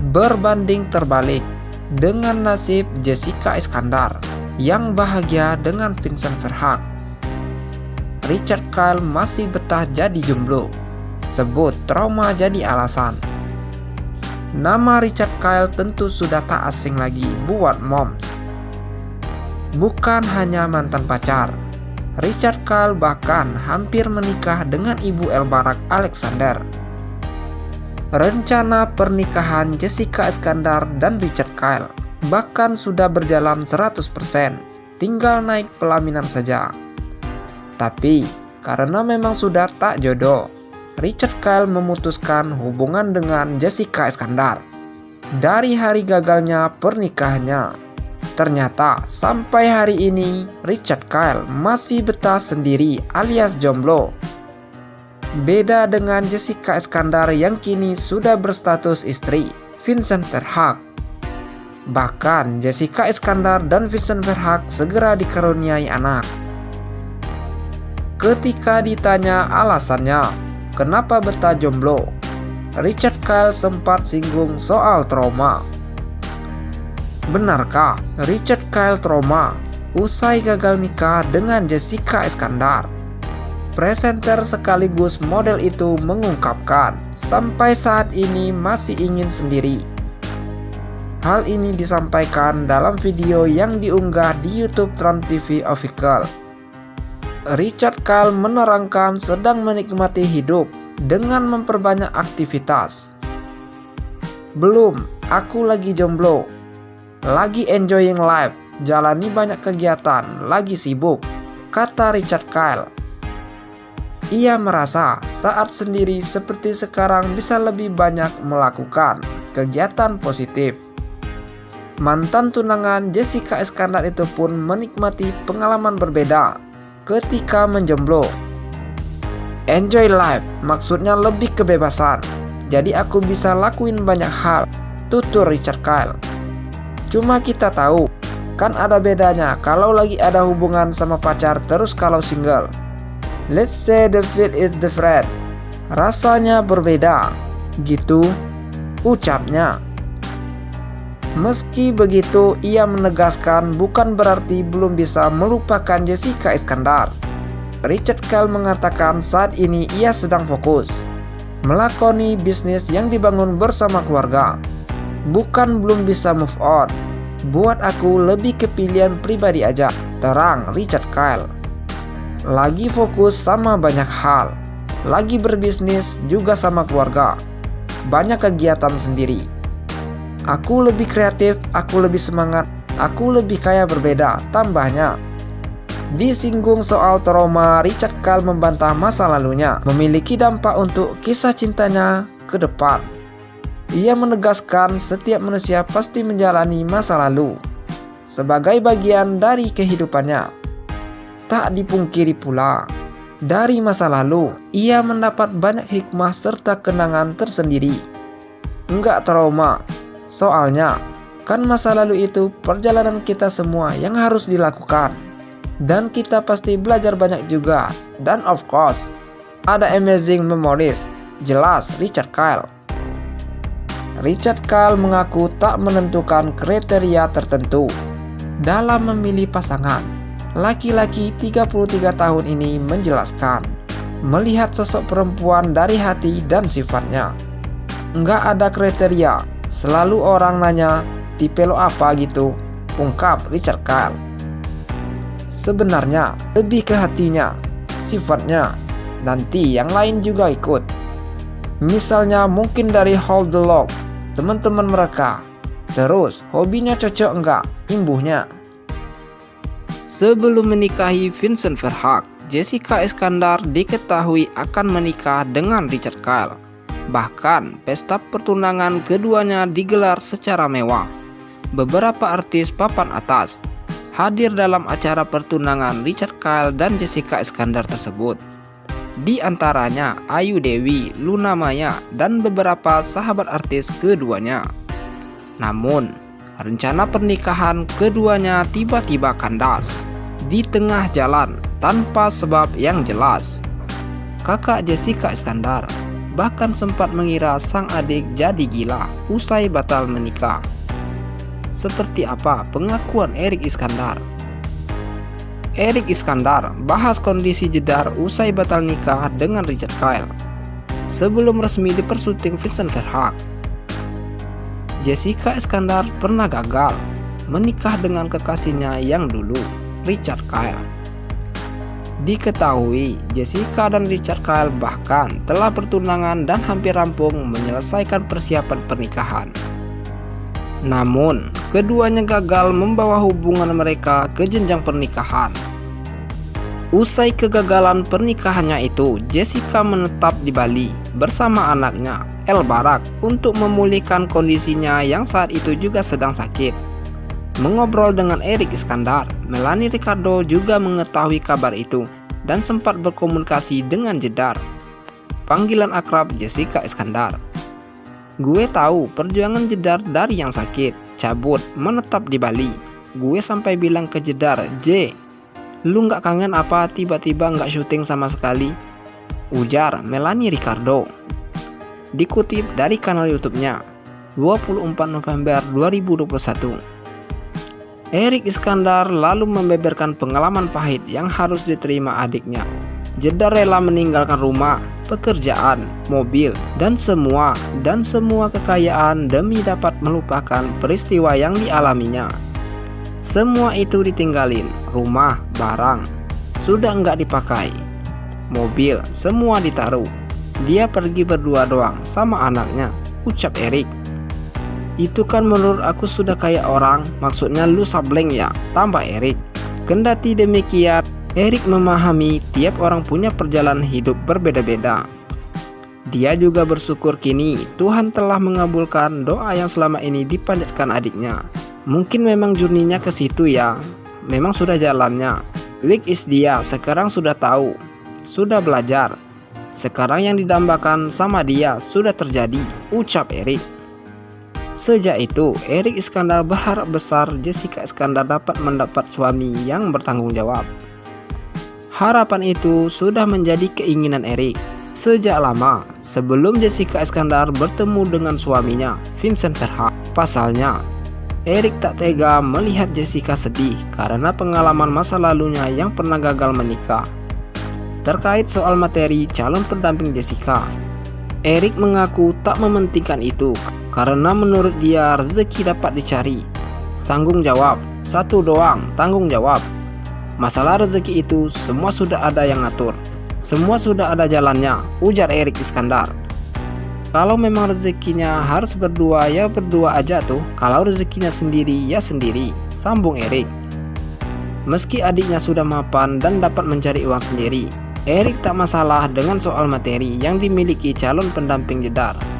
berbanding terbalik dengan nasib Jessica Iskandar yang bahagia dengan Vincent Verhaeghe. Richard Kyle masih betah jadi jomblo, sebut trauma jadi alasan. Nama Richard Kyle tentu sudah tak asing lagi buat moms. Bukan hanya mantan pacar, Richard Kyle bahkan hampir menikah dengan ibu Elbarak Alexander. Rencana pernikahan Jessica Iskandar dan Richard Kyle bahkan sudah berjalan 100%, tinggal naik pelaminan saja. Tapi karena memang sudah tak jodoh, Richard Kyle memutuskan hubungan dengan Jessica Iskandar. Dari hari gagalnya pernikahannya, ternyata sampai hari ini Richard Kyle masih betah sendiri alias jomblo. Beda dengan Jessica Iskandar yang kini sudah berstatus istri, Vincent Verhaeghe. Bahkan Jessica Iskandar dan Vincent Verhaeghe segera dikaruniai anak. Ketika ditanya alasannya kenapa betah jomblo, Richard Kyle sempat singgung soal trauma. Benarkah Richard Kyle trauma usai gagal nikah dengan Jessica Iskandar? Presenter sekaligus model itu mengungkapkan sampai saat ini masih ingin sendiri. Hal ini disampaikan dalam video yang diunggah di YouTube Trans TV Official. Richard Kyle menerangkan sedang menikmati hidup dengan memperbanyak aktivitas. Belum, aku lagi jomblo, lagi enjoying life, jalani banyak kegiatan, lagi sibuk, kata Richard Kyle. Ia merasa saat sendiri seperti sekarang bisa lebih banyak melakukan kegiatan positif. Mantan tunangan Jessica Iskandar itu pun menikmati pengalaman berbeda ketika menjomblo. Enjoy life maksudnya lebih kebebasan, jadi aku bisa lakuin banyak hal, tutur Richard Kyle. Cuma kita tahu, kan ada bedanya kalau lagi ada hubungan sama pacar terus kalau single. Let's say the feel is different. Rasanya berbeda, gitu ucapnya. Meski begitu, ia menegaskan bukan berarti belum bisa melupakan Jessica Iskandar. Richard Kyle mengatakan saat ini ia sedang fokus melakoni bisnis yang dibangun bersama keluarga. Bukan belum bisa move on, buat aku lebih kepilihan pribadi aja, terang Richard Kyle. Lagi fokus sama banyak hal, lagi berbisnis juga sama keluarga, banyak kegiatan sendiri. Aku lebih kreatif, aku lebih semangat, aku lebih kaya berbeda, tambahnya. Disinggung soal trauma, Richard Kyle membantah masa lalunya memiliki dampak untuk kisah cintanya ke depan. Ia menegaskan setiap manusia pasti menjalani masa lalu sebagai bagian dari kehidupannya. Tak dipungkiri pula, dari masa lalu ia mendapat banyak hikmah serta kenangan tersendiri. Enggak trauma, soalnya kan masa lalu itu perjalanan kita semua yang harus dilakukan. Dan kita pasti belajar banyak juga. Dan of course, ada amazing memories, jelas Richard Kyle. Richard Kyle mengaku tak menentukan kriteria tertentu dalam memilih pasangan. Laki-laki 33 tahun ini menjelaskan, melihat sosok perempuan dari hati dan sifatnya. Nggak ada kriteria, selalu orang nanya, tipe lo apa gitu, ungkap Richard Kyle. Sebenarnya lebih ke hatinya, sifatnya, nanti yang lain juga ikut. Misalnya mungkin dari Hold the Lock, teman-teman mereka. Terus hobinya cocok enggak, imbuhnya. Sebelum menikahi Vincent Verhaeghe, Jessica Iskandar diketahui akan menikah dengan Richard Kyle. Bahkan pesta pertunangan keduanya digelar secara mewah. Beberapa artis papan atas hadir dalam acara pertunangan Richard Kyle dan Jessica Iskandar tersebut. Di antaranya Ayu Dewi, Luna Maya, dan beberapa sahabat artis keduanya. Namun, rencana pernikahan keduanya tiba-tiba kandas di tengah jalan tanpa sebab yang jelas. Kakak Jessica Iskandar bahkan sempat mengira sang adik jadi gila usai batal menikah. Seperti apa pengakuan Erik Iskandar? Erik Iskandar bahas kondisi Jedar usai batal nikah dengan Richard Kyle sebelum resmi dipersunting Vincent Verhaeghe. Jessica Iskandar pernah gagal menikah dengan kekasihnya yang dulu, Richard Kyle. Diketahui Jessica dan Richard Kyle bahkan telah bertunangan dan hampir rampung menyelesaikan persiapan pernikahan. Namun, keduanya gagal membawa hubungan mereka ke jenjang pernikahan. Usai kegagalan pernikahannya itu, Jessica menetap di Bali bersama anaknya, El Barak, untuk memulihkan kondisinya yang saat itu juga sedang sakit. Mengobrol dengan Erik Iskandar, Melanie Ricardo juga mengetahui kabar itu dan sempat berkomunikasi dengan Jedar, panggilan akrab Jessica Iskandar. Gue tahu perjuangan Jedar dari yang sakit, cabut, menetap di Bali. Gue sampai bilang ke Jedar, "J, lu gak kangen apa tiba-tiba gak syuting sama sekali?" ujar Melanie Ricardo. Dikutip dari kanal YouTube-nya, 24 November 2021. Erik Iskandar lalu membeberkan pengalaman pahit yang harus diterima adiknya. Jedar rela meninggalkan rumah, pekerjaan, mobil, dan semua kekayaan demi dapat melupakan peristiwa yang dialaminya. Semua itu ditinggalin, rumah, barang, sudah nggak dipakai. Mobil, semua ditaruh. Dia pergi berdua doang sama anaknya, ucap Erik. Itu kan menurut aku sudah kayak orang, maksudnya lu sableng ya, tambah Erik. Kendati demikian, Erik memahami tiap orang punya perjalanan hidup berbeda-beda. Dia juga bersyukur kini Tuhan telah mengabulkan doa yang selama ini dipanjatkan adiknya. Mungkin memang journey-nya ke situ ya, memang sudah jalannya. Week is dia, sekarang sudah tahu, sudah belajar. Sekarang yang didambakan sama dia sudah terjadi, ucap Erik. Sejak itu, Erik Iskandar berharap besar Jessica Iskandar dapat mendapat suami yang bertanggung jawab. Harapan itu sudah menjadi keinginan Erik sejak lama sebelum Jessica Iskandar bertemu dengan suaminya, Vincent Verhaeghe. Pasalnya, Erik tak tega melihat Jessica sedih karena pengalaman masa lalunya yang pernah gagal menikah. Terkait soal materi calon pendamping Jessica, Erik mengaku tak mementingkan itu karena menurut dia rezeki dapat dicari. Tanggung jawab, satu doang, tanggung jawab. Masalah rezeki itu semua sudah ada yang ngatur, semua sudah ada jalannya, ujar Erik Iskandar. Kalau memang rezekinya harus berdua ya berdua aja tuh, kalau rezekinya sendiri ya sendiri, sambung Erik. Meski adiknya sudah mapan dan dapat mencari uang sendiri, Erik tak masalah dengan soal materi yang dimiliki calon pendamping Jedar.